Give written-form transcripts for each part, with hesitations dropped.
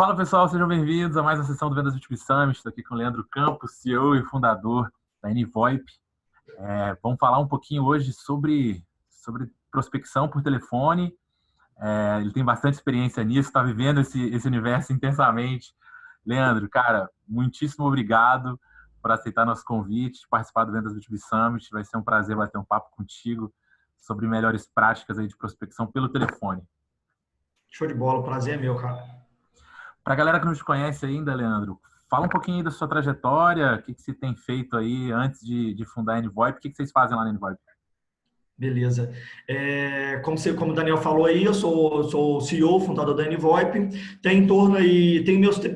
Fala pessoal, sejam bem-vindos a mais uma sessão do Vendas B2B Summit. Estou aqui com o Leandro Campos, CEO e fundador da NVoIP. Vamos falar um pouquinho hoje sobre prospecção por telefone. Ele tem bastante experiência nisso, está vivendo esse universo intensamente. Leandro, cara, muitíssimo obrigado por aceitar nosso convite, participar do Vendas B2B Summit. Vai ser um prazer bater um papo contigo sobre melhores práticas aí de prospecção pelo telefone. Show de bola, o prazer é meu, cara. Para a galera que não te conhece ainda, Leandro, fala um pouquinho aí da sua trajetória, o que você tem feito aí antes de fundar a NVoIP, o que vocês fazem lá na NVoIP? Beleza. Como o Daniel falou aí, eu sou o CEO, fundador da NVoIP. Tem em torno aí,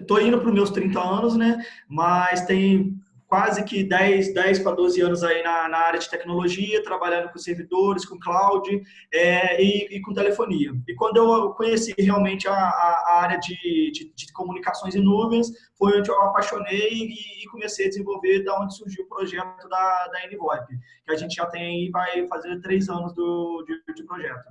tô indo para os meus 30 anos, né? Mas tem quase que 10 para 12 anos aí na área de tecnologia, trabalhando com servidores, com cloud e com telefonia. E quando eu conheci realmente a área de comunicações em nuvens, foi onde eu apaixonei e comecei a desenvolver, da onde surgiu o projeto da NVoIP, que a gente já tem, vai fazer 3 anos de projeto.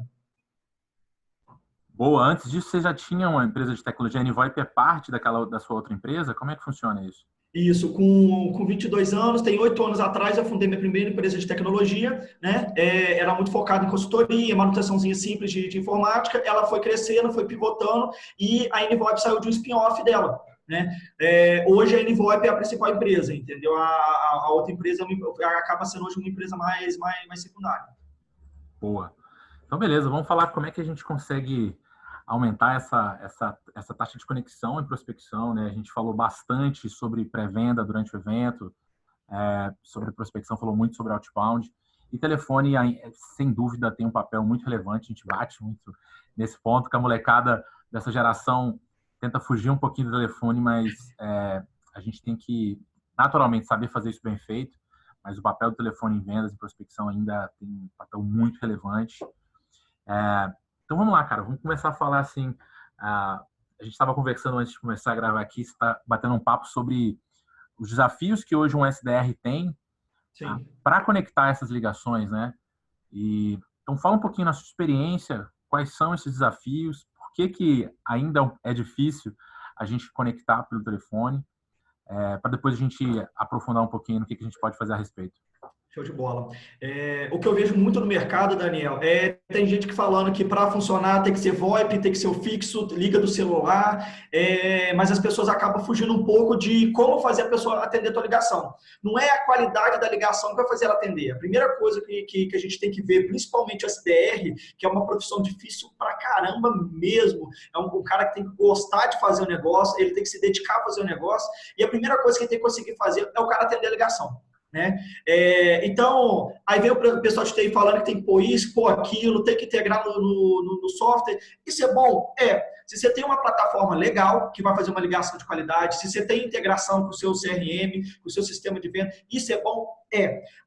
Boa, antes disso você já tinha uma empresa de tecnologia, a NVoIP é parte da sua outra empresa? Como é que funciona isso? Isso, com 22 anos, tem 8 anos atrás, eu fundei minha primeira empresa de tecnologia, né? Era muito focado em consultoria, manutençãozinha simples de informática. Ela foi crescendo, foi pivotando e a NVoIP saiu de um spin-off dela, né? Hoje a NVoIP é a principal empresa, entendeu? A outra empresa acaba sendo hoje uma empresa mais secundária. Boa. Então, beleza, vamos falar como é que a gente consegue aumentar essa taxa de conexão e prospecção, né? A gente falou bastante sobre pré-venda durante o evento, sobre prospecção, falou muito sobre outbound. E telefone, sem dúvida, tem um papel muito relevante. A gente bate muito nesse ponto, que a molecada dessa geração tenta fugir um pouquinho do telefone, mas a gente tem que, naturalmente, saber fazer isso bem feito. Mas o papel do telefone em vendas e prospecção ainda tem um papel muito relevante. Então vamos lá, cara, vamos começar a falar assim. A gente estava conversando antes de começar a gravar aqui, você está batendo um papo sobre os desafios que hoje um SDR tem para conectar essas ligações, né? Então fala um pouquinho na sua experiência, quais são esses desafios, por que ainda é difícil a gente conectar pelo telefone, para depois a gente aprofundar um pouquinho no que a gente pode fazer a respeito. Show de bola. O que eu vejo muito no mercado, Daniel, tem gente que falando que para funcionar tem que ser VoIP, tem que ser o fixo, liga do celular, mas as pessoas acabam fugindo um pouco de como fazer a pessoa atender a tua ligação. Não é a qualidade da ligação que vai fazer ela atender. A primeira coisa que a gente tem que ver, principalmente o SDR, que é uma profissão difícil pra caramba mesmo, é um cara que tem que gostar de fazer o negócio, ele tem que se dedicar a fazer o negócio, e a primeira coisa que ele tem que conseguir fazer é o cara atender a ligação. Né? Então, aí vem o pessoal de TI falando que tem que pôr isso, pôr aquilo, tem que integrar no software. Isso é bom? Se você tem uma plataforma legal, que vai fazer uma ligação de qualidade, se você tem integração com o seu CRM, com o seu sistema de venda, isso é bom?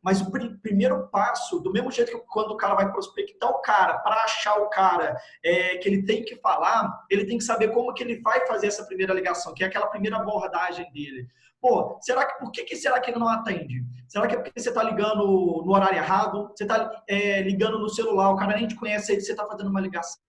Mas o primeiro passo, do mesmo jeito que quando o cara vai prospectar o cara, para achar o cara que ele tem que falar, ele tem que saber como que ele vai fazer essa primeira ligação, que é aquela primeira abordagem dele. Pô, por que será que ele não atende? Será que é porque você está ligando no horário errado? Você está ligando no celular, o cara nem te conhece, você está fazendo uma ligação.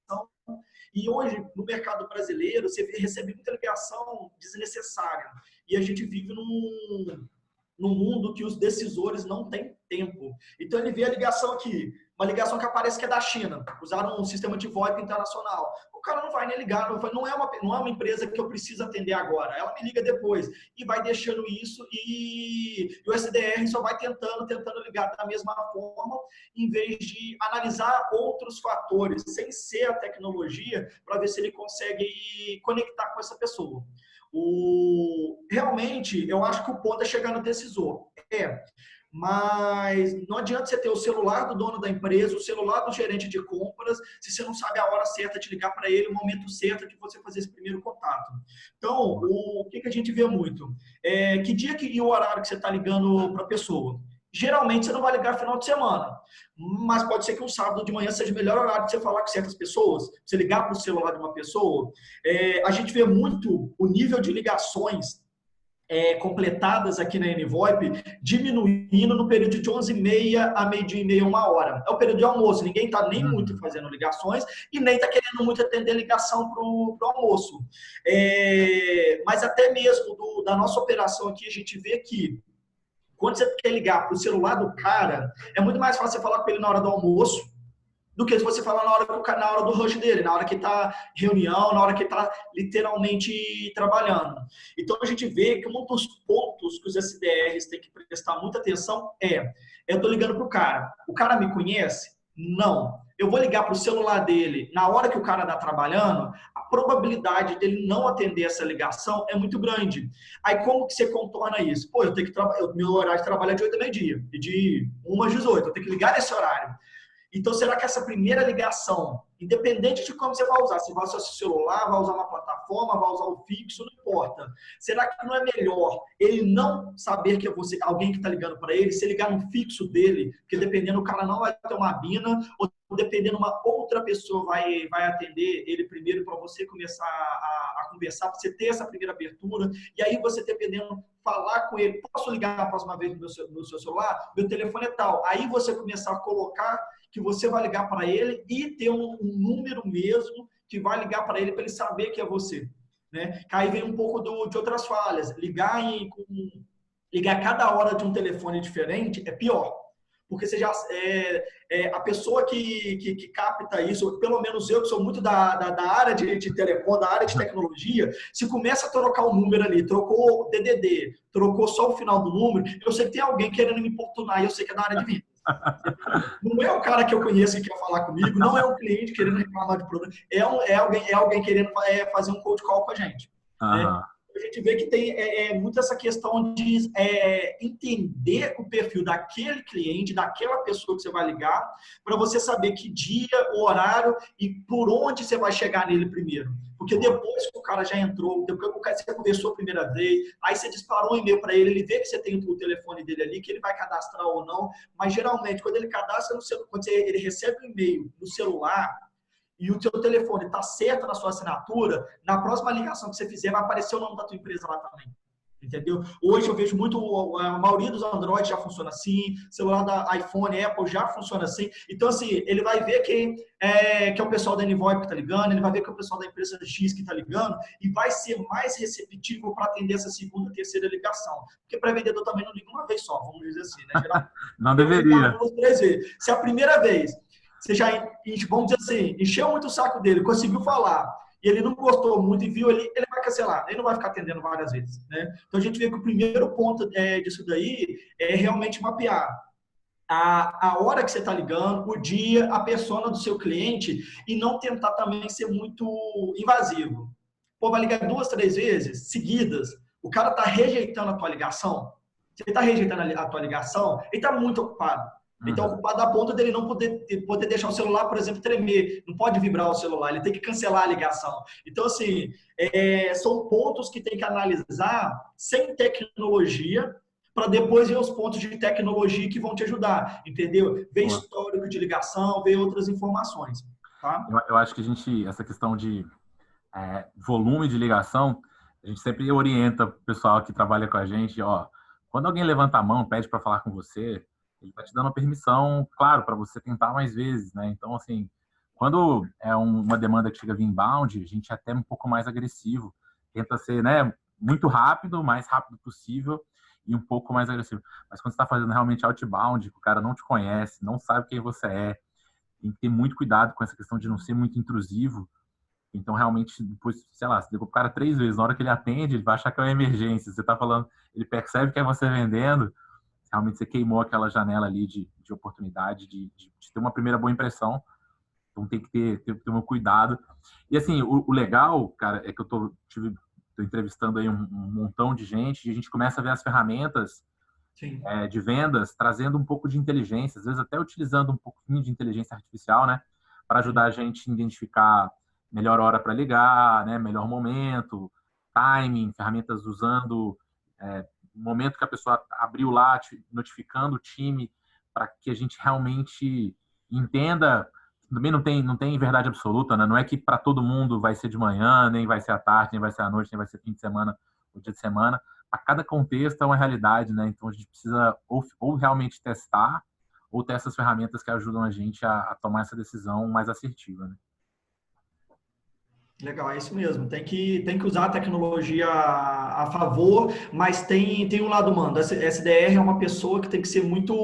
E hoje, no mercado brasileiro, você recebe muita ligação desnecessária. E a gente vive num mundo que os decisores não têm tempo. Então, ele vê a ligação aqui, uma ligação que aparece que é da China, usaram um sistema de VoIP internacional. O cara não vai nem ligar, não é uma empresa que eu preciso atender agora, ela me liga depois. E vai deixando isso e o SDR só vai tentando ligar da mesma forma, em vez de analisar outros fatores, sem ser a tecnologia, para ver se ele consegue conectar com essa pessoa. Realmente, eu acho que o ponto é chegar no decisor. Mas não adianta você ter o celular do dono da empresa, o celular do gerente de compras, se você não sabe a hora certa de ligar para ele, o momento certo de você fazer esse primeiro contato. Então, o que a gente vê muito? Que dia e o horário que você está ligando para a pessoa? Geralmente, você não vai ligar no final de semana, mas pode ser que um sábado de manhã seja o melhor horário de você falar com certas pessoas, você ligar para o celular de uma pessoa. A gente vê muito o nível de ligações completadas aqui na NVoIP, diminuindo no período de 11h30 a meio-dia e meia, 1 hora. É o período de almoço, ninguém está nem muito fazendo ligações e nem está querendo muito atender ligação para o almoço. Mas até mesmo da nossa operação aqui, a gente vê que quando você quer ligar para o celular do cara, é muito mais fácil você falar com ele na hora do almoço, do que se você falar na hora do rush dele, na hora que está reunião, na hora que está literalmente trabalhando. Então, a gente vê que um dos pontos que os SDRs têm que prestar muita atenção eu estou ligando para o cara me conhece? Não. Eu vou ligar para o celular dele na hora que o cara está trabalhando, a probabilidade dele não atender essa ligação é muito grande. Aí, como que você contorna isso? Pô, eu tenho que meu horário de trabalho é de 8 a meio-dia, e de 1 às 18, eu tenho que ligar nesse horário. Então, será que essa primeira ligação, independente de como você vai usar, se vai usar seu celular, vai usar uma plataforma, vai usar o fixo, não importa. Será que não é melhor ele não saber que é você, alguém que está ligando para ele, se ligar no fixo dele, porque dependendo, o cara não vai ter uma bina, ou dependendo, uma outra pessoa vai atender ele primeiro para você começar a conversar, para você ter essa primeira abertura, e aí você dependendo, falar com ele, posso ligar a próxima vez no seu celular? Meu telefone é tal. Aí você começar a colocar que você vai ligar para ele e ter um número mesmo que vai ligar para ele saber que é você. Né? Aí vem um pouco de outras falhas. Ligar cada hora de um telefone diferente é pior. Porque você já a pessoa que capta isso, pelo menos eu, que sou muito da área de telecom, da área de tecnologia, se começa a trocar o número ali, trocou o DDD, trocou só o final do número, eu sei que tem alguém querendo me importunar e eu sei que é da área de vendas. Não é o cara que eu conheço que quer falar comigo, não é um cliente querendo reclamar de problema, é alguém querendo fazer um cold call com a gente. Né? A gente vê que tem muito essa questão de entender o perfil daquele cliente, daquela pessoa que você vai ligar, para você saber que dia, o horário e por onde você vai chegar nele primeiro. Porque depois que o cara já entrou, depois que você conversou a primeira vez, aí você disparou um e-mail para ele, ele vê que você tem o telefone dele ali, que ele vai cadastrar ou não, mas geralmente quando ele cadastra no celular, quando ele recebe um e-mail no celular, e o teu telefone está certo na sua assinatura, na próxima ligação que você fizer, vai aparecer o nome da tua empresa lá também. Entendeu? Hoje eu vejo muito, a maioria dos Android já funciona assim, celular da iPhone, Apple já funciona assim. Então, assim, ele vai ver que é o pessoal da NVoIP que está ligando, ele vai ver que é o pessoal da empresa X que está ligando e vai ser mais receptivo para atender essa segunda, terceira ligação. Porque pré-vendedor também não liga uma vez só, vamos dizer assim, né? Geralmente, não deveria. 2, 3 vezes. Se a primeira vez você já, vamos dizer assim, encheu muito o saco dele, conseguiu falar, e ele não gostou muito e viu ele vai cancelar, ele não vai ficar atendendo várias vezes. Né? Então, a gente vê que o primeiro ponto disso daí é realmente mapear a hora que você está ligando, o dia, a persona do seu cliente e não tentar também ser muito invasivo. Pô, vai ligar 2, 3 vezes seguidas, o cara está rejeitando a tua ligação, se ele está rejeitando a tua ligação, ele está muito ocupado. Ele está ocupado a ponto dele não poder deixar o celular, por exemplo, tremer. Não pode vibrar o celular, ele tem que cancelar a ligação. Então, assim, são pontos que tem que analisar sem tecnologia, para depois ver os pontos de tecnologia que vão te ajudar, entendeu? Ver histórico de ligação, ver outras informações. Tá? Eu acho que essa questão de volume de ligação, a gente sempre orienta o pessoal que trabalha com a gente, quando alguém levanta a mão, pede para falar com você, ele está te dando a permissão, claro, para você tentar mais vezes, né? Então, assim, quando é uma demanda que chega via inbound, a gente é até um pouco mais agressivo, tenta ser, né, muito rápido, o mais rápido possível e um pouco mais agressivo. Mas quando você está fazendo realmente outbound, o cara não te conhece, não sabe quem você é, tem que ter muito cuidado com essa questão de não ser muito intrusivo. Então, realmente, depois, sei lá, você ligou pro cara 3 vezes, na hora que ele atende, ele vai achar que é uma emergência. Você está falando, ele percebe que é você vendendo, realmente você queimou aquela janela ali de oportunidade, de ter uma primeira boa impressão. Então tem que ter um cuidado. E assim, o legal, cara, é que eu tô entrevistando aí um montão de gente e a gente começa a ver as ferramentas de vendas trazendo um pouco de inteligência, às vezes até utilizando um pouquinho de inteligência artificial, né? Para ajudar a gente a identificar melhor hora para ligar, né? Melhor momento, timing, ferramentas usando o momento que a pessoa abriu lá, notificando o time para que a gente realmente entenda. Também não tem verdade absoluta, né? Não é que para todo mundo vai ser de manhã, nem vai ser à tarde, nem vai ser à noite, nem vai ser fim de semana ou dia de semana, a cada contexto é uma realidade, né? Então a gente precisa ou realmente testar ou ter essas ferramentas que ajudam a gente a tomar essa decisão mais assertiva, né? Legal, é isso mesmo. Tem que usar a tecnologia a favor, mas tem um lado humano. SDR é uma pessoa que tem que ser muito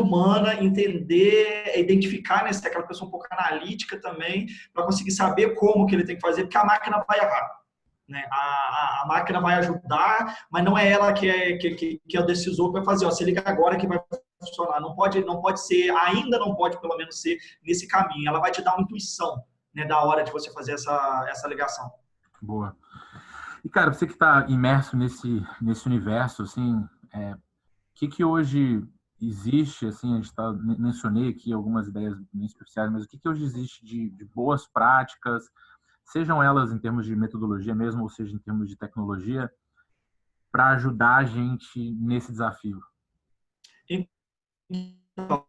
humana, entender, identificar, né, ser aquela pessoa um pouco analítica também, para conseguir saber como que ele tem que fazer, porque a máquina vai errar. Né? A máquina vai ajudar, mas não é ela que é o decisor que vai fazer. Ó, você liga agora que vai funcionar. Não pode ser, ainda não pode pelo menos ser nesse caminho. Ela vai te dar uma intuição, né, da hora de você fazer essa ligação. Boa. E, cara, você que está imerso nesse universo, assim, que hoje existe, assim, a gente mencionei aqui algumas ideias bem superficiais, mas o que hoje existe de boas práticas, sejam elas em termos de metodologia mesmo, ou seja, em termos de tecnologia, para ajudar a gente nesse desafio? Então,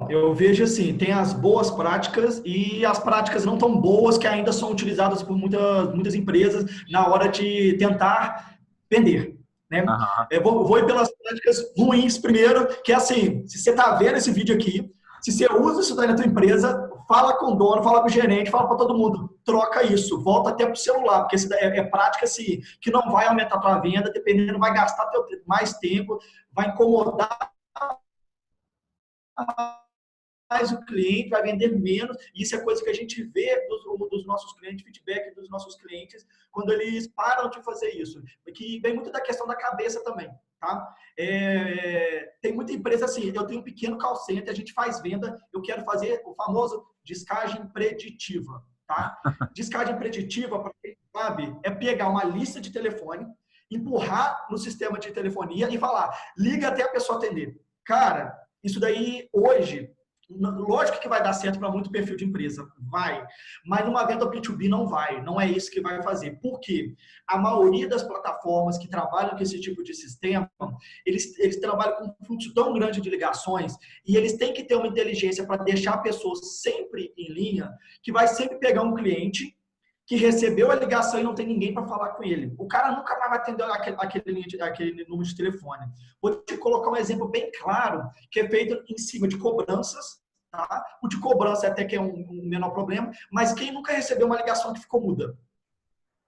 eu vejo assim, tem as boas práticas e as práticas não tão boas que ainda são utilizadas por muitas empresas na hora de tentar vender. Né? Aham. Eu vou ir pelas práticas ruins primeiro, que é assim, se você está vendo esse vídeo aqui, se você usa isso daí na tua empresa, fala com o dono, fala com o gerente, fala para todo mundo, troca isso, volta até para o celular, porque isso é prática assim, que não vai aumentar a tua venda, dependendo, vai gastar mais tempo, vai incomodar mais o cliente, vai vender menos. Isso é coisa que a gente vê dos nossos clientes, feedback dos nossos clientes, quando eles param de fazer isso. Que vem muito da questão da cabeça também. Tá? Tem muita empresa assim, eu tenho um pequeno call center, a gente faz venda, eu quero fazer o famoso descagem preditiva. Tá? Descagem preditiva, para quem sabe, é pegar uma lista de telefone, empurrar no sistema de telefonia e falar, liga até a pessoa atender. Cara, isso daí hoje, lógico que vai dar certo para muito perfil de empresa, vai, mas numa venda B2B não vai, não é isso que vai fazer. Por quê? A maioria das plataformas que trabalham com esse tipo de sistema, eles trabalham com um fluxo tão grande de ligações e eles têm que ter uma inteligência para deixar a pessoa sempre em linha, que vai sempre pegar um cliente que recebeu a ligação e não tem ninguém para falar com ele. O cara nunca mais vai atender aquele número de telefone. Vou te colocar um exemplo bem claro, que é feito em cima de cobranças. Tá? O de cobrança até que é um menor problema, mas quem nunca recebeu uma ligação que ficou muda?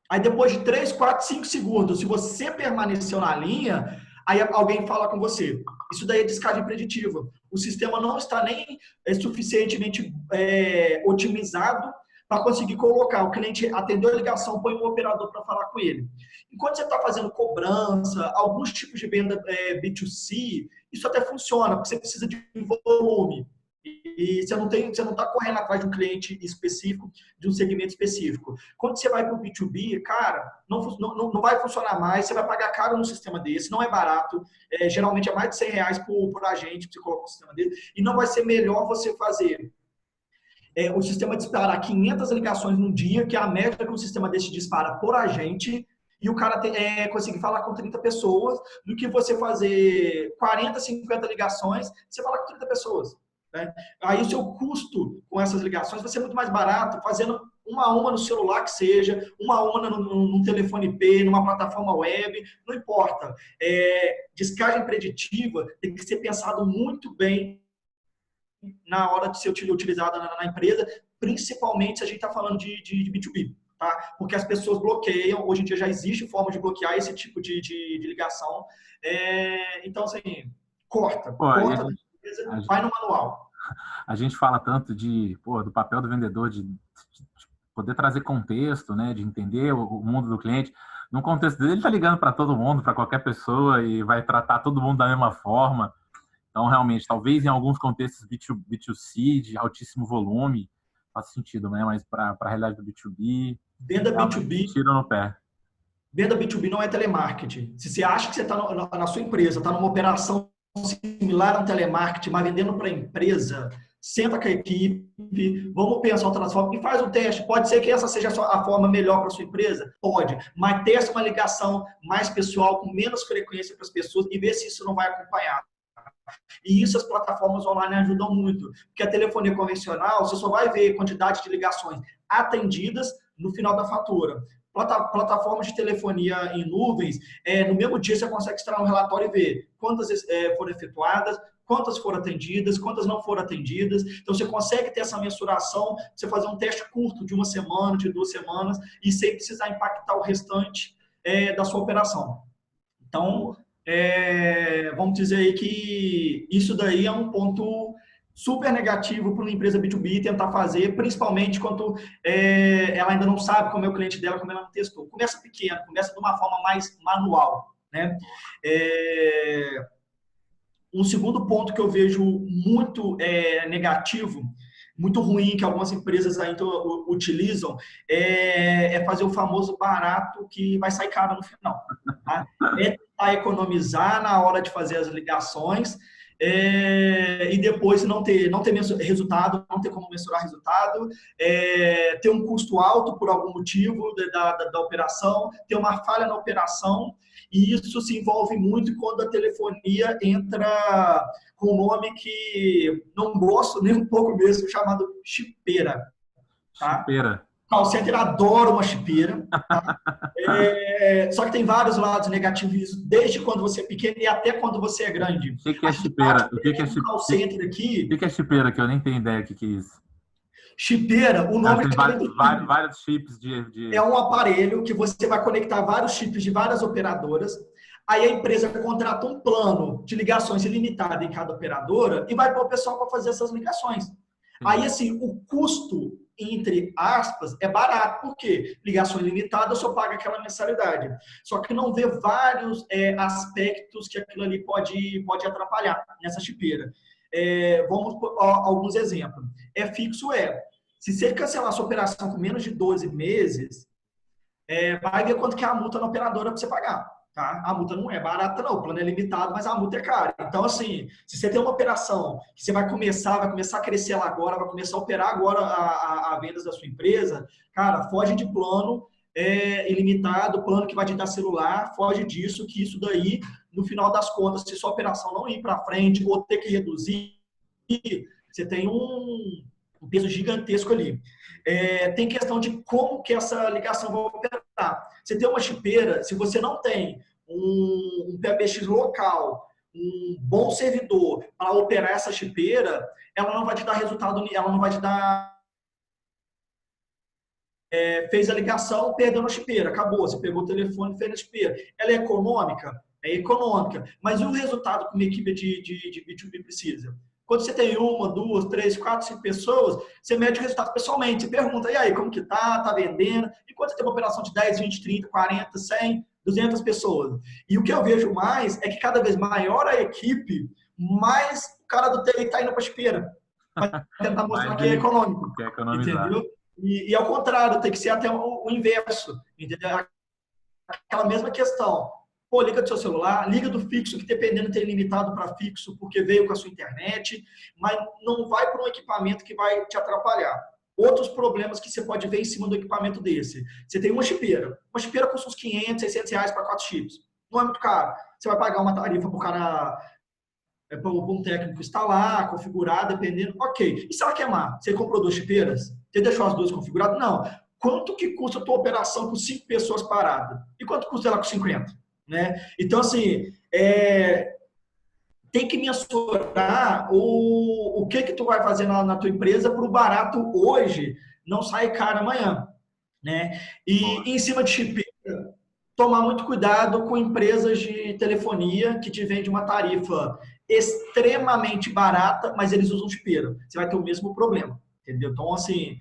Aí depois de 3, 4, 5 segundos, se você permaneceu na linha, aí alguém fala com você. Isso daí é descagem preditiva. O sistema não está nem suficientemente otimizado para conseguir colocar. O cliente atendeu a ligação, põe um operador para falar com ele. Enquanto você está fazendo cobrança, alguns tipos de venda B2C, isso até funciona, porque você precisa de volume. E você não está correndo atrás de um cliente específico, de um segmento específico. Quando você vai para o B2B, cara, não vai funcionar mais, você vai pagar caro num sistema desse, não é barato, geralmente é mais de R$100 por agente que você coloca no sistema dele, e não vai ser melhor você fazer o sistema disparar 500 ligações num dia, que é a média que um sistema desse dispara por agente, e o cara conseguir falar com 30 pessoas, do que você fazer 40, 50 ligações, você falar com 30 pessoas. Né? Aí o seu custo com essas ligações vai ser muito mais barato, fazendo uma a uma no celular que seja, uma a uma num telefone IP, numa plataforma web, não importa. Descagem preditiva tem que ser pensado muito bem na hora de ser utilizada na empresa, principalmente se a gente está falando de B2B. Tá? Porque as pessoas bloqueiam, hoje em dia já existe forma de bloquear esse tipo de ligação. Então, assim, corta da empresa, vai no manual. A gente fala tanto do papel do vendedor de poder trazer contexto, né, de entender o mundo do cliente. No contexto dele, ele está ligando para todo mundo, para qualquer pessoa, e vai tratar todo mundo da mesma forma. Então, realmente, talvez em alguns contextos B2C, de altíssimo volume, faz sentido, né? Mas para a realidade do B2B, venda B2B, tira no pé. Venda B2B não é telemarketing. Se você acha que você está na sua empresa, está numa operação similar a um telemarketing, mas vendendo para a empresa, senta com a equipe, vamos pensar outra forma e faz o teste. Pode ser que essa seja a forma melhor para a sua empresa? Pode. Mas testa uma ligação mais pessoal, com menos frequência para as pessoas e vê se isso não vai acompanhar. E isso as plataformas online ajudam muito, porque a telefonia convencional, você só vai ver quantidade de ligações atendidas no final da fatura. Plataformas de telefonia em nuvens, no mesmo dia você consegue extrair um relatório e ver quantas foram efetuadas, quantas foram atendidas, quantas não foram atendidas. Então, você consegue ter essa mensuração, você fazer um teste curto de 1 semana, de 2 semanas, e sem precisar impactar o restante da sua operação. Então, vamos dizer aí que isso daí é um ponto super negativo para uma empresa B2B tentar fazer, principalmente quando ela ainda não sabe como é o cliente dela, como ela não testou. Começa pequeno, começa de uma forma mais manual, né? Um segundo ponto que eu vejo muito negativo, muito ruim, que algumas empresas ainda utilizam, é fazer o famoso barato que vai sair caro no final. Tá? É tentar economizar na hora de fazer as ligações e depois não ter resultado, não ter como mensurar resultado, ter um custo alto por algum motivo da operação, ter uma falha na operação, e isso se envolve muito quando a telefonia entra com um nome que não gosto nem um pouco mesmo, chamado chipeira. Tá? Chipeira. O call center adora uma chipeira. Tá? Só que tem vários lados negativos, desde quando você é pequeno e até quando você é grande. O que é chipeira? O que é chipeira? Call center aqui. O que é chipeira? Que eu nem tenho ideia do que é isso. Chipeira, o nome tem vários chips de... É um aparelho que você vai conectar vários chips de várias operadoras. Aí a empresa contrata um plano de ligações ilimitado em cada operadora e vai pôr o pessoal para fazer essas ligações. Aí, assim, o custo, entre aspas, é barato. Por quê? Ligação ilimitada, só paga aquela mensalidade. Só que não vê vários aspectos que aquilo ali pode atrapalhar nessa chipeira. Vamos por alguns exemplos. Fixo se você cancelar sua operação com menos de 12 meses, vai ver quanto que é a multa na operadora para você pagar. Tá? A multa não é barata, não. O plano é limitado, mas a multa é cara. Então, assim, se você tem uma operação que você vai começar a crescer ela agora, vai começar a operar agora a vendas da sua empresa, cara, foge de plano ilimitado, plano que vai te dar celular, foge disso, que isso daí, no final das contas, se sua operação não ir para frente ou ter que reduzir, você tem um peso gigantesco ali. Tem questão de como que essa ligação vai operar. Você tem uma chipeira, se você não tem um PBX local, um bom servidor para operar essa chipeira, ela não vai te dar resultado, ela não vai te dar... fez a ligação, perdeu na chipeira, acabou, você pegou o telefone, fez na chipeira. Ela é econômica? É econômica. Mas e o resultado que uma equipe de B2B precisa? Quando você tem 1, 2, 3, 4, 5 pessoas, você mede o resultado pessoalmente. Você pergunta, e aí, como que tá? Tá vendendo? E quando você tem uma operação de 10, 20, 30, 40, 100, 200 pessoas? E o que eu vejo mais é que cada vez maior a equipe, mais o cara do TI está indo para a chipeira. Para tentar mostrar que é econômico. Quer economizar. Entendeu? E ao contrário, tem que ser até o inverso. Entendeu? Aquela mesma questão. Pô, liga do seu celular, liga do fixo, que dependendo tem limitado para fixo, porque veio com a sua internet, mas não vai para um equipamento que vai te atrapalhar. Outros problemas que você pode ver em cima do equipamento desse. Você tem uma chipeira. Uma chipeira custa uns 500, 600 reais para 4 chips. Não é muito caro. Você vai pagar uma tarifa para o cara, para um técnico instalar, configurar, dependendo. Ok. E se ela queimar? Você comprou 2 chipeiras? Você deixou as 2 configuradas? Não. Quanto que custa a tua operação com 5 pessoas paradas? E quanto custa ela com 50? Né? Então, assim, tem que mensurar o que tu vai fazer na tua empresa para o barato hoje não sair caro amanhã. Né? E em cima de chipeira, tomar muito cuidado com empresas de telefonia que te vendem uma tarifa extremamente barata, mas eles usam chipeira. Você vai ter o mesmo problema. Entendeu? Então, assim,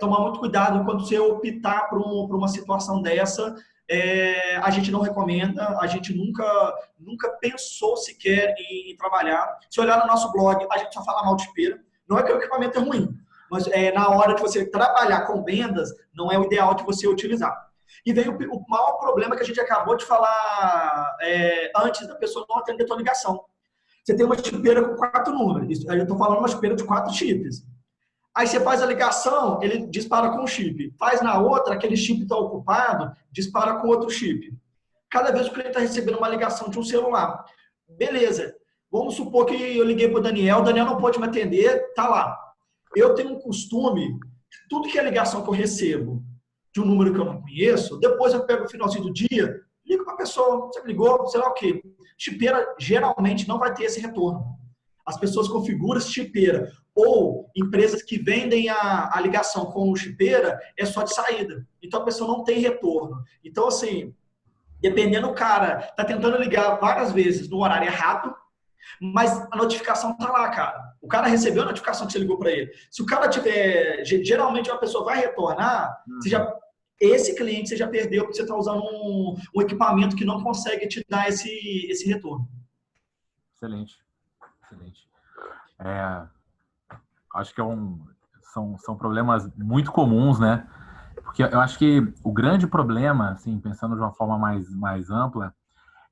tomar muito cuidado quando você optar por uma situação dessa. A gente não recomenda, a gente nunca pensou sequer em trabalhar. Se olhar no nosso blog, a gente só fala mal de chipeira. Não é que o equipamento é ruim, mas na hora de você trabalhar com vendas, não é o ideal de você utilizar. E veio o maior problema que a gente acabou de falar antes da pessoa não atender a tua ligação. Você tem uma chipeira com 4 números. Eu estou falando uma chipeira de 4 chips. Aí você faz a ligação, ele dispara com um chip. Faz na outra, aquele chip está ocupado, dispara com outro chip. Cada vez o cliente está recebendo uma ligação de um celular. Beleza. Vamos supor que eu liguei para o Daniel não pode me atender, tá lá. Eu tenho um costume, tudo que é ligação que eu recebo, de um número que eu não conheço, depois eu pego o finalzinho do dia, ligo para a pessoa, você me ligou, sei lá o quê. Chipeira geralmente não vai ter esse retorno. As pessoas configuram chipeira ou empresas que vendem a ligação com o chipeira é só de saída. Então a pessoa não tem retorno. Então, assim, dependendo, o cara tá tentando ligar várias vezes no horário errado, mas a notificação tá lá, cara. O cara recebeu a notificação que você ligou para ele. Se o cara tiver, geralmente uma pessoa vai retornar, esse cliente você já perdeu porque você está usando um equipamento que não consegue te dar esse retorno. Excelente, excelente. Acho que são problemas muito comuns, né? Porque eu acho que o grande problema, assim, pensando de uma forma mais ampla,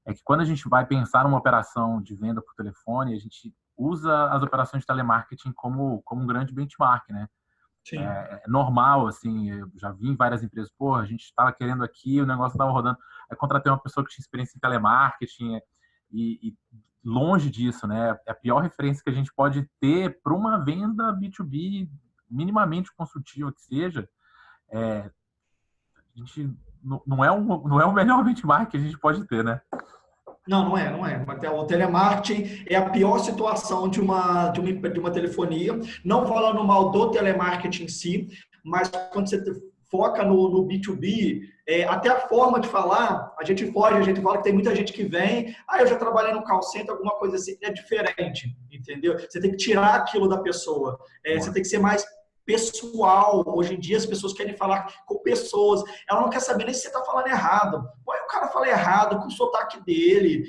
é que quando a gente vai pensar numa operação de venda por telefone, a gente usa as operações de telemarketing como um grande benchmark, né? É normal, assim, eu já vi em várias empresas, pô, a gente estava querendo aqui, o negócio estava rodando, aí contratei uma pessoa que tinha experiência em telemarketing e longe disso, né? É a pior referência que a gente pode ter para uma venda B2B minimamente consultiva que seja, a gente não é o melhor benchmark que a gente pode ter, né? Não é. O telemarketing é a pior situação de uma telefonia. Não falando mal do telemarketing em si, mas quando você foca no B2B, até a forma de falar, a gente fala que tem muita gente que vem, eu já trabalhei no call center, alguma coisa assim, é diferente, entendeu? Você tem que tirar aquilo da pessoa, você tem que ser mais pessoal. Hoje em dia as pessoas querem falar com pessoas, ela não quer saber nem se você está falando errado. Põe o cara fala errado com o sotaque dele,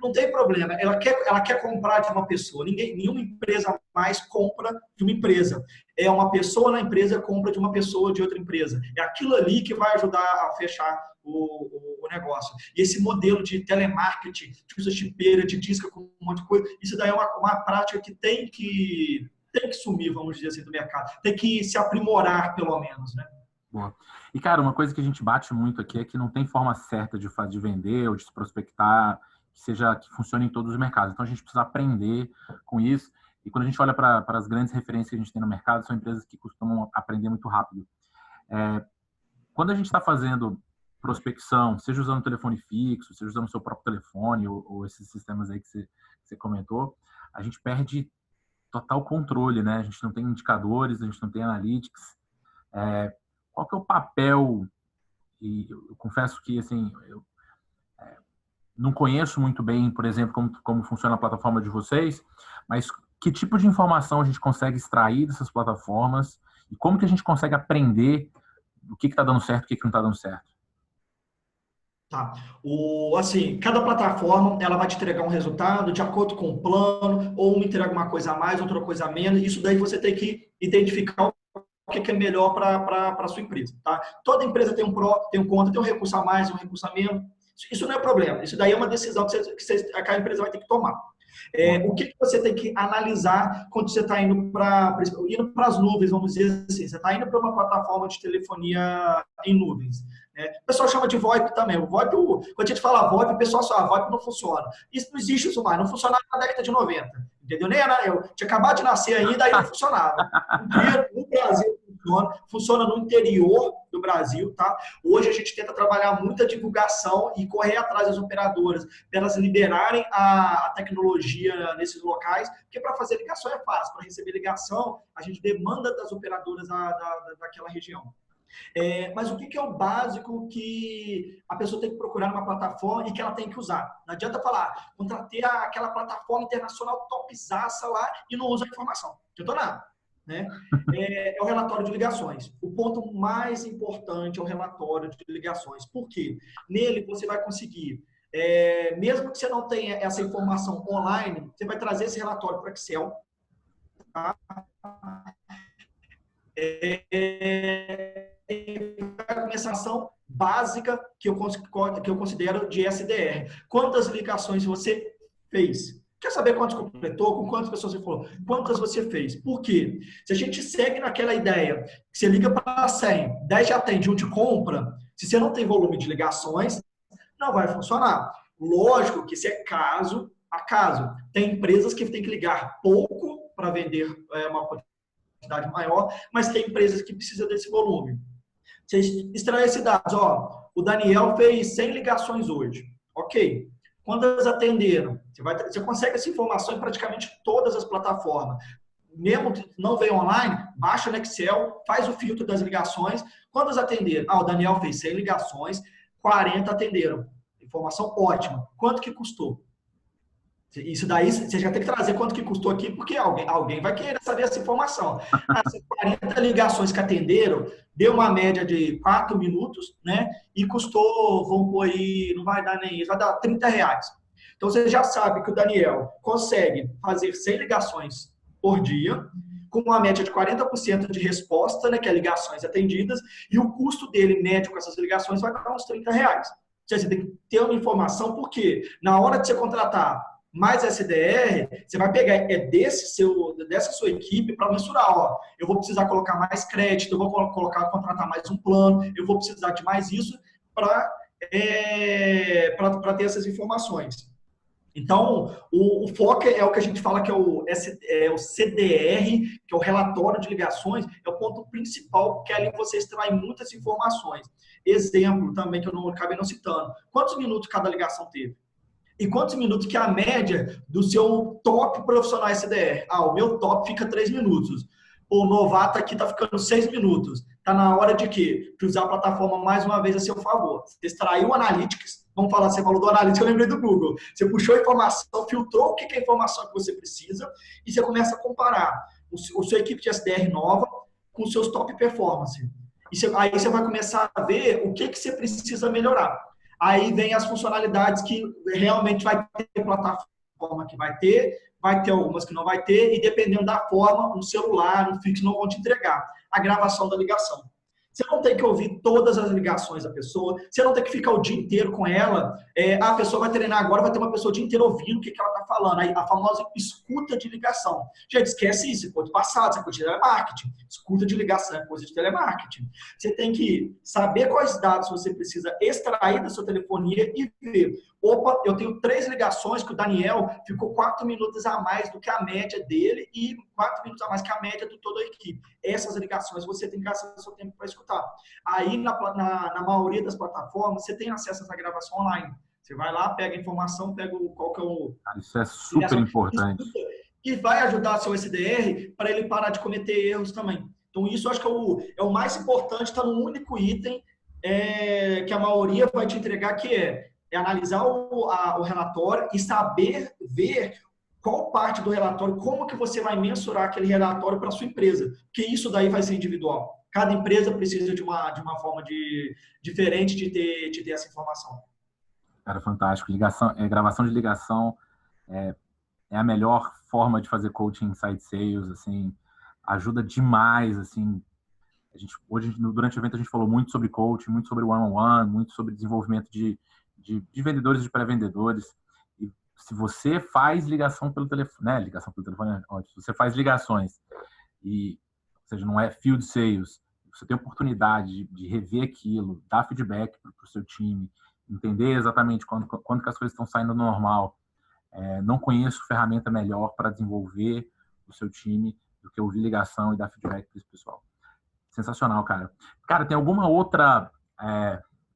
não tem problema. Ela quer comprar de uma pessoa. Nenhuma empresa mais compra de uma empresa. É uma pessoa na empresa compra de uma pessoa de outra empresa. É aquilo ali que vai ajudar a fechar o negócio. E esse modelo de telemarketing, de usa chipeira, de disca com um monte de coisa, isso daí é uma prática que tem que sumir, vamos dizer assim, do mercado. Tem que se aprimorar, pelo menos, né? Boa. E, cara, uma coisa que a gente bate muito aqui é que não tem forma certa de vender ou de se prospectar que funcione em todos os mercados. Então, a gente precisa aprender com isso. E quando a gente olha para as grandes referências que a gente tem no mercado, são empresas que costumam aprender muito rápido. Quando a gente está fazendo prospecção, seja usando telefone fixo, seja usando o seu próprio telefone ou esses sistemas aí que você comentou, a gente perde total controle, né? A gente não tem indicadores, a gente não tem analytics. Qual que é o papel? E eu confesso que, assim, eu não conheço muito bem, por exemplo, como funciona a plataforma de vocês, mas que tipo de informação a gente consegue extrair dessas plataformas e como que a gente consegue aprender o que está dando certo e o que não está dando certo? Tá. Assim, cada plataforma ela vai te entregar um resultado de acordo com o plano, ou uma entrega uma coisa a mais, outra coisa a menos. Isso daí você tem que identificar o que é melhor para a sua empresa. Tá? Toda empresa tem um pró, tem um contra, tem um recurso a mais, um recurso a menos. Isso não é problema. Isso daí é uma decisão que a empresa vai ter que tomar. O que você tem que analisar quando você está indo para as nuvens, vamos dizer assim. Você está indo para uma plataforma de telefonia em nuvens. O pessoal chama de VoIP também. O VoIP, quando a gente fala VoIP, o pessoal só, VoIP não funciona. Isso não existe isso mais. Não funcionava na década de 90. Entendeu? Eu tinha acabado de nascer ainda, aí não funcionava. No Brasil funciona no interior do Brasil, tá? Hoje a gente tenta trabalhar muita divulgação e correr atrás das operadoras para elas liberarem a tecnologia nesses locais, porque para fazer ligação é fácil, para receber ligação a gente demanda das operadoras daquela região. Mas o que é o básico que a pessoa tem que procurar numa plataforma e que ela tem que usar? Não adianta falar, contratei aquela plataforma internacional topzaça lá e não usa a informação. Não adianta nada. Né? É o relatório de ligações. O ponto mais importante é o relatório de ligações. Por quê? Nele você vai conseguir, mesmo que você não tenha essa informação online, você vai trazer esse relatório para o Excel. Tá? Uma ação básica que eu considero de SDR. Quantas ligações você fez? Quer saber quantos completou? Com quantas pessoas você falou? Quantas você fez? Por quê? Se a gente segue naquela ideia que você liga para 100, 10 já atende, 1 te compra, se você não tem volume de ligações, não vai funcionar. Lógico que isso é caso a caso. Tem empresas que têm que ligar pouco para vender uma quantidade maior, mas tem empresas que precisam desse volume. Você extrai esses dados. Ó, o Daniel fez 100 ligações hoje. Ok. Quantas atenderam? Você consegue essa informação em praticamente todas as plataformas. Mesmo que não veio online, baixa no Excel, faz o filtro das ligações. Quantas atenderam? Ah, o Daniel fez 100 ligações, 40 atenderam. Informação ótima. Quanto que custou? Isso daí você já tem que trazer quanto que custou aqui, porque alguém vai querer saber essa informação. Essas 40 ligações que atenderam, deu uma média de 4 minutos, né? E custou, vamos pôr aí, não vai dar nem isso, vai dar R$ 30. Então você já sabe que o Daniel consegue fazer 100 ligações por dia, com uma média de 40% de resposta, né? Que é ligações atendidas, e o custo dele médio com essas ligações vai dar uns R$ 30. Você tem que ter uma informação, porque na hora de você contratar mais SDR, você vai pegar dessa sua equipe para mensurar, ó, eu vou precisar colocar mais crédito, eu vou contratar mais um plano, eu vou precisar de mais isso para ter essas informações. Então, o foco é o que a gente fala que é o CDR, que é o relatório de ligações, é o ponto principal, porque ali você extrai muitas informações. Exemplo também, que eu não acabei não citando. Quantos minutos cada ligação teve? E quantos minutos que é a média do seu top profissional SDR? Ah, o meu top fica 3 minutos. O novato aqui está ficando 6 minutos. Está na hora de quê? De usar a plataforma mais uma vez a seu favor. Você extraiu o Analytics. Vamos falar, você falou do Analytics, eu lembrei do Google. Você puxou a informação, filtrou o que é a informação que você precisa e você começa a comparar a sua equipe de SDR nova com os seus top performance. Aí você vai começar a ver o que você precisa melhorar. Aí vem as funcionalidades que realmente vai ter plataforma que vai ter algumas que não vai ter, e dependendo da forma, um celular, um fixo não vão te entregar. A gravação da ligação. Você não tem que ouvir todas as ligações da pessoa, você não tem que ficar o dia inteiro com ela. A pessoa vai treinar agora, vai ter uma pessoa o dia inteiro ouvindo o que ela está falando. Aí, a famosa escuta de ligação. Gente, esquece isso, é coisa do passado, isso é coisa de telemarketing. Escuta de ligação é coisa de telemarketing. Você tem que saber quais dados você precisa extrair da sua telefonia e ver. Opa, eu tenho 3 ligações que o Daniel ficou 4 minutos a mais do que a média dele e 4 minutos a mais que a média de toda a equipe. Essas ligações você tem que gastar seu tempo para escutar. Aí, na maioria das plataformas, você tem acesso a essa gravação online. Você vai lá, pega a informação, pega qual que é o... Isso é super importante. E vai ajudar seu SDR para ele parar de cometer erros também. Então, isso eu acho que é o mais importante, está no único item que a maioria vai te entregar, que é analisar o relatório e saber ver qual parte do relatório, como que você vai mensurar aquele relatório para a sua empresa. Porque isso daí vai ser individual. Cada empresa precisa de uma forma diferente de ter essa informação. Cara, fantástico. Gravação de ligação é a melhor forma de fazer coaching inside sales, assim, ajuda demais, assim. Hoje, durante o evento, a gente falou muito sobre coaching, muito sobre one-on-one, muito sobre desenvolvimento de vendedores e de pré-vendedores. E se você faz ligação pelo telefone, né? Ligação pelo telefone é ótimo. Se você faz ligações, ou seja, não é field sales, você tem a oportunidade de rever aquilo, dar feedback para o seu time, entender exatamente quando que as coisas estão saindo normal. Não conheço ferramenta melhor para desenvolver o seu time do que ouvir ligação e dar feedback para esse pessoal. Sensacional, cara. Cara, tem alguma outra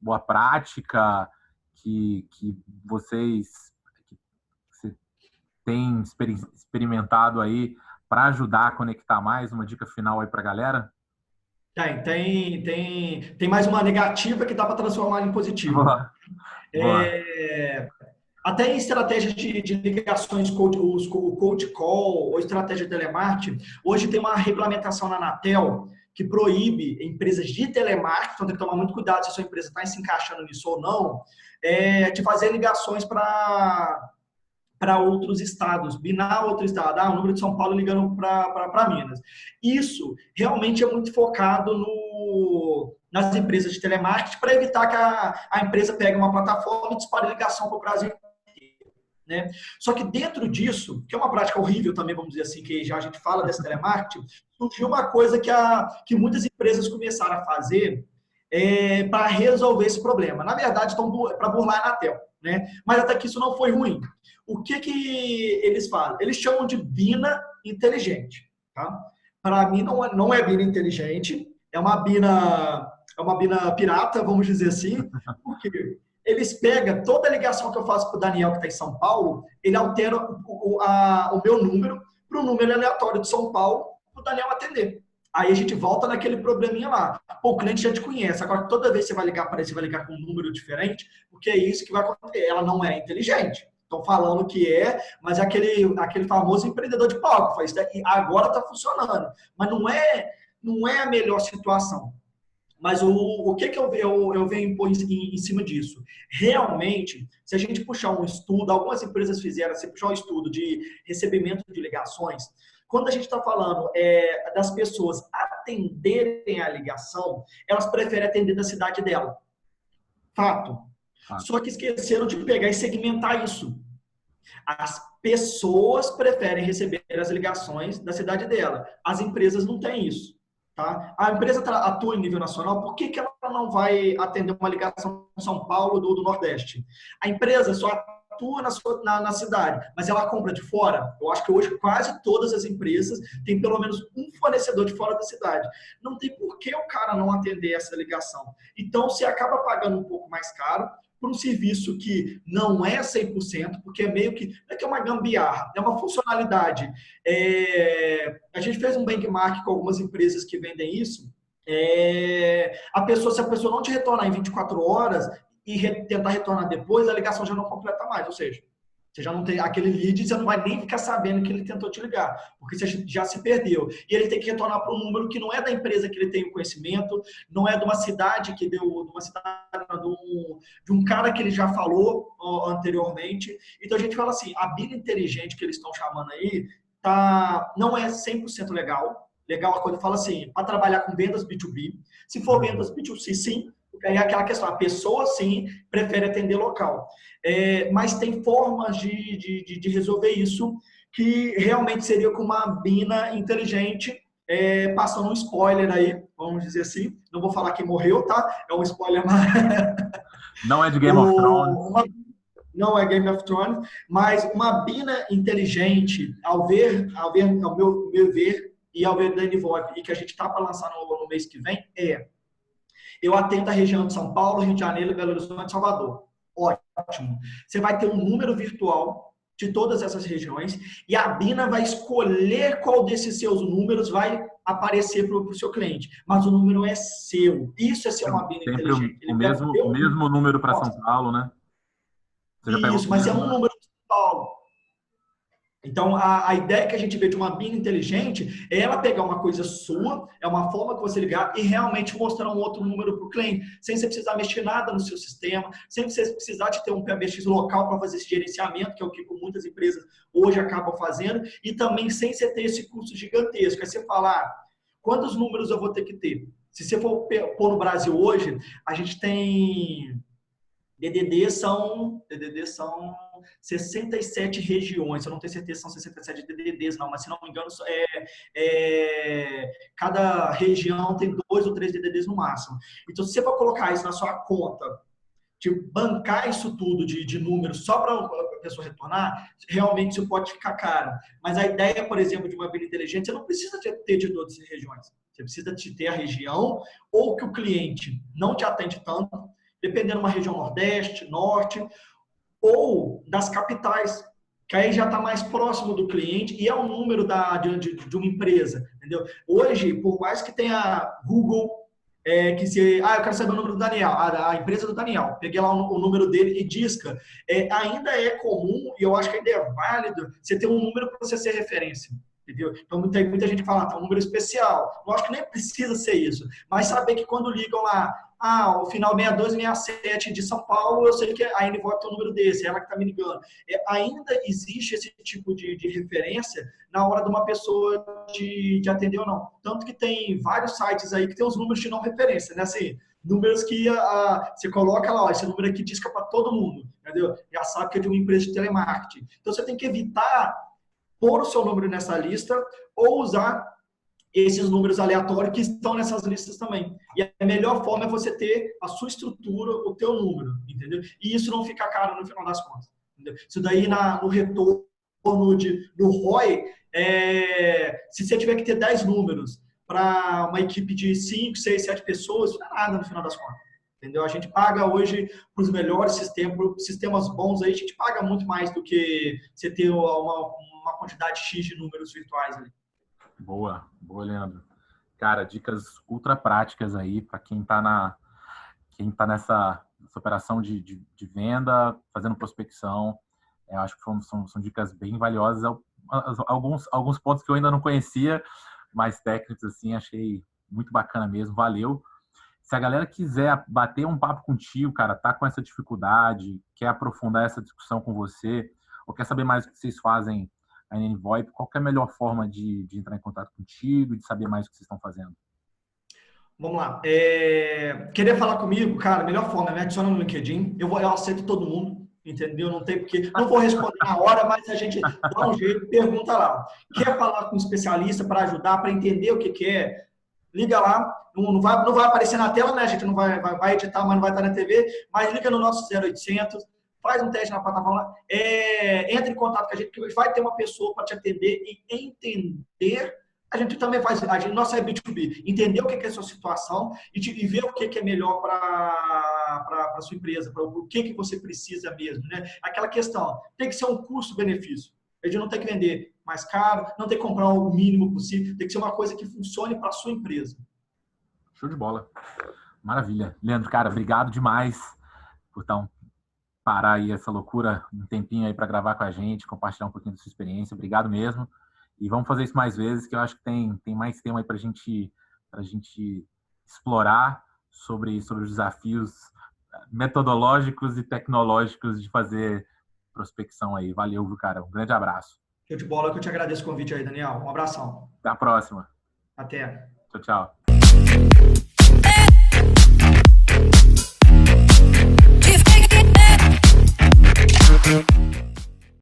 boa prática que você tem experimentado aí para ajudar a conectar mais? Uma dica final aí para a galera? Tem mais uma negativa que dá para transformar em positiva. Até em estratégias de ligações, o cold call ou estratégia de telemarketing, hoje tem uma regulamentação na Anatel que proíbe empresas de telemarketing, então tem que tomar muito cuidado se a sua empresa está se encaixando nisso ou não, de fazer ligações para outros estados, binar outro estado, o número de São Paulo ligando para Minas. Isso realmente é muito focado nas empresas de telemarketing para evitar que a empresa pegue uma plataforma e dispare ligação para o Brasil inteiro, né? Só que dentro disso, que é uma prática horrível também, vamos dizer assim, que já a gente fala desse telemarketing, surgiu uma coisa que muitas empresas começaram a fazer para resolver esse problema. Na verdade, estão para burlar a Anatel, né? Mas até que isso não foi ruim. O que eles fazem? Eles chamam de bina inteligente. Tá? Para mim, não é bina inteligente, é uma bina é uma BINA pirata, vamos dizer assim, porque eles pegam toda a ligação que eu faço para o Daniel, que está em São Paulo, ele altera o meu número para o número aleatório de São Paulo, para o Daniel atender. Aí a gente volta naquele probleminha lá. Pô, o cliente já te conhece, agora toda vez que você vai ligar para ele, você vai ligar com um número diferente, porque é isso que vai acontecer. Ela não é inteligente. Estão falando que é, mas é aquele famoso empreendedor de palco. Faz, agora está funcionando. Mas não é a melhor situação. Mas o que eu venho impor em cima disso? Realmente, se a gente puxar um estudo, algumas empresas fizeram, se puxar um estudo de recebimento de ligações, quando a gente está falando das pessoas atenderem a ligação, elas preferem atender da cidade dela. Fato. Só que esqueceram de pegar e segmentar isso. As pessoas preferem receber as ligações da cidade dela. As empresas não têm isso. Tá? A empresa atua em nível nacional, por que ela não vai atender uma ligação em São Paulo do Nordeste? A empresa só atua na cidade, mas ela compra de fora. Eu acho que hoje quase todas as empresas têm pelo menos um fornecedor de fora da cidade. Não tem por que o cara não atender essa ligação. Então, você acaba pagando um pouco mais caro por um serviço que não é 100%, porque é meio que, não é que é uma gambiarra, é uma funcionalidade. A gente fez um benchmark com algumas empresas que vendem isso. Se a pessoa não te retornar em 24 horas e tentar retornar depois, a ligação já não completa mais, ou seja, você já não tem aquele lead, você não vai nem ficar sabendo que ele tentou te ligar, porque você já se perdeu. E ele tem que retornar para um número que não é da empresa que ele tem o conhecimento, não é de uma cidade que deu, de uma cidade, de um cara que ele já falou anteriormente. Então a gente fala assim, a BINA inteligente que eles estão chamando aí, não é 100% legal. Legal a coisa fala assim, para trabalhar com vendas B2B. Se for vendas B2C, sim. É aquela questão, a pessoa sim prefere atender local. Mas tem formas de resolver isso que realmente seria com uma BINA inteligente, passando um spoiler aí, vamos dizer assim. Não vou falar quem morreu, tá? É um spoiler mais... Não é de Game of Thrones. Não é Game of Thrones, mas uma BINA inteligente, ao meu ver, e ao ver da NVOP, e que a gente está para lançar no mês que vem, eu atendo a região de São Paulo, Rio de Janeiro, Belo Horizonte, Salvador. Ótimo. Você vai ter um número virtual de todas essas regiões e a BINA vai escolher qual desses seus números vai aparecer para o seu cliente. Mas o número é seu. Isso é ser uma BINA inteligente. O mesmo número para São Paulo, né? Isso, mas é um número de São Paulo. Então, a ideia que a gente vê de uma BINA inteligente é ela pegar uma coisa sua, é uma forma que você ligar e realmente mostrar um outro número para o cliente, sem você precisar mexer nada no seu sistema, sem você precisar de ter um PBX local para fazer esse gerenciamento, que é o que muitas empresas hoje acabam fazendo, e também sem você ter esse custo gigantesco. Aí você falar, quantos números eu vou ter que ter? Se você for pôr no Brasil hoje, a gente tem... DDD são 67 regiões, eu não tenho certeza se são 67 DDDs, não, mas se não me engano, cada região tem 2 ou 3 DDDs no máximo. Então, se você for colocar isso na sua conta, de bancar isso tudo de números só para a pessoa retornar, realmente isso pode ficar caro. Mas a ideia, por exemplo, de uma BINA inteligente, você não precisa ter de todas as regiões. Você precisa de ter a região ou que o cliente não te atende tanto, dependendo de uma região nordeste, norte, ou das capitais, que aí já está mais próximo do cliente e é o número de uma empresa, entendeu? Hoje, por mais que tenha Google, eu quero saber o número do Daniel, a empresa do Daniel, peguei lá o número dele e disca, ainda é comum, e eu acho que ainda é válido, você ter um número para você ser referência. Entendeu? Então, tem muita gente que fala, um número especial. Eu acho que nem precisa ser isso. Mas saber que quando ligam lá, o final 62 e 67 de São Paulo, eu sei que a NVOP tem um número desse, é ela que está me ligando. Ainda existe esse tipo de referência na hora de uma pessoa de atender ou não. Tanto que tem vários sites aí que tem os números de não referência, né? Assim, números que você coloca lá, esse número aqui disca para todo mundo, entendeu? Já sabe que é de uma empresa de telemarketing. Então, você tem que evitar pôr o seu número nessa lista ou usar esses números aleatórios que estão nessas listas também. E a melhor forma é você ter a sua estrutura, o teu número, entendeu? E isso não fica caro no final das contas. Entendeu? Isso daí no retorno do ROI, se você tiver que ter 10 números, para uma equipe de 5, 6, 7 pessoas, isso não é nada no final das contas. Entendeu? A gente paga hoje para os melhores sistemas bons, aí a gente paga muito mais do que você ter uma quantidade X de números virtuais ali. Boa, Leandro. Cara, dicas ultra práticas aí para quem tá nessa operação de venda, fazendo prospecção. Eu acho que são dicas bem valiosas. Alguns pontos que eu ainda não conhecia, mais técnicos, assim, achei muito bacana mesmo. Valeu. Se a galera quiser bater um papo contigo, cara, tá com essa dificuldade, quer aprofundar essa discussão com você, ou quer saber mais o que vocês fazem aí na NVoIP, qual que é a melhor forma de entrar em contato contigo e de saber mais o que vocês estão fazendo? Vamos lá. Querer falar comigo, cara, a melhor forma, me adiciona no LinkedIn. Eu aceito todo mundo, entendeu? Não tem porque. Não vou responder na hora, mas a gente dá um jeito, pergunta lá. Quer falar com um especialista para ajudar, para entender o que é? Liga lá. Não vai aparecer na tela, né? A gente não vai editar, mas não vai estar na TV. Mas liga no nosso 0800, faz um teste na plataforma, entra em contato com a gente, que vai ter uma pessoa para te atender e entender. A gente também faz, nossa é B2B, entender o que é a sua situação e ver o que é melhor para a sua empresa, para o que você precisa mesmo, né? Aquela questão, tem que ser um custo-benefício. A gente não tem que vender mais caro, não tem que comprar o mínimo possível, tem que ser uma coisa que funcione para a sua empresa. Show de bola. Maravilha. Leandro, cara, obrigado demais por parar aí essa loucura, um tempinho aí para gravar com a gente, compartilhar um pouquinho da sua experiência. Obrigado mesmo. E vamos fazer isso mais vezes, que eu acho que tem mais tema aí para a gente explorar sobre os desafios metodológicos e tecnológicos de fazer prospecção aí. Valeu, cara. Um grande abraço. Show de bola, que eu te agradeço o convite aí, Daniel. Um abração. Até a próxima. Até. Tchau. Tchau.